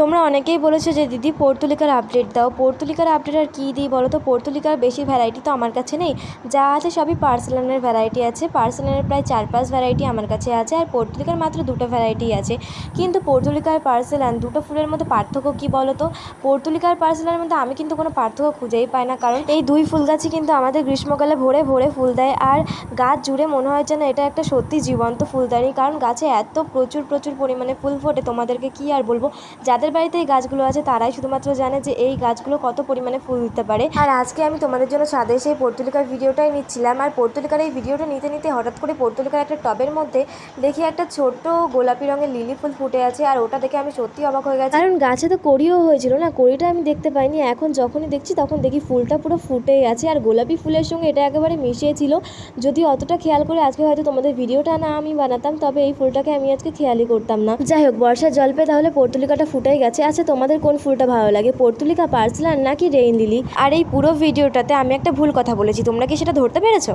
তোমরা অনেকেই বলেছো যে দিদি পর্তুলিকার আপডেট দাও। পর্তুলিকার আপডেট আর কী দিই বলো তো? পর্তুলিকার বেশি ভ্যারাইটি তো আমার কাছে নেই, যা আছে সবই পার্সেলানের ভ্যারাইটি আছে। পার্সেলানের প্রায় 4-5 ভ্যারাইটি আমার কাছে আছে, আর পর্তুলিকার মাত্র 2টো ভ্যারাইটি আছে। কিন্তু পর্তুলিকা আর পার্সেলান দুটো ফুলের মধ্যে পার্থক্য কী বলো তো? পর্তুলিকা আর পার্সেলানের মধ্যে আমি কিন্তু কোনো পার্থক্য খুঁজেই পাই না, কারণ এই দুই ফুল গাছই কিন্তু আমাদের গ্রীষ্মকালে ভরে ভরে ফুল দেয়, আর গাছ জুড়ে মনে হয় যেন এটা একটা সত্যি জীবন্ত ফুলদানি, কারণ গাছে এত প্রচুর প্রচুর পরিমাণে ফুল ফোটে, তোমাদেরকে কী আর বলবো। যাদের বাড়িতে এই গাছগুলো আছে তারাই শুধুমাত্র জানে যে এই গাছগুলো কত পরিমাণে ফুল দিতে পারে। আর আজকে আমি তোমাদের জন্য ছাদে এসে এই পর্তুলিকার ভিডিওটাই নিচ্ছিলাম, আর পর্তুলিকার এই ভিডিওটা নিতে নিতে হঠাৎ করে পর্তুলিকার একটা টবের মধ্যে দেখি একটা ছোট্ট গোলাপি রঙের লিলি ফুল ফুটে আছে, আর ওটা দেখে আমি সত্যি অবাক হয়ে গেছি, কারণ গাছে তো কড়িও হয়েছিল না, কড়িটা আমি দেখতে পাইনি। এখন যখনই দেখছি তখন দেখি ফুলটা পুরো ফুটেই আছে, আর গোলাপি ফুলের সঙ্গে এটা একেবারে মিশিয়েছিল। যদি অতটা খেয়াল করে আজকে হয়তো তোমাদের ভিডিওটা না আমি বানাতাম, তবে এই ফুলটাকে আমি আজকে খেয়ালই করতাম না। যাই হোক, বর্ষার জল পেয়ে তাহলে পর্তুলিকাটা ফুটেই গেছে। আচ্ছা, তোমাদের কোন ফুলটা ভালো লাগে, পর্তুলিকা, পার্সেলান নাকি রেইন লিলি? আর এই পুরো ভিডিওটাতে আমি একটা ভুল কথা বলেছি, তোমরা কি সেটা ধরতে পেরেছো?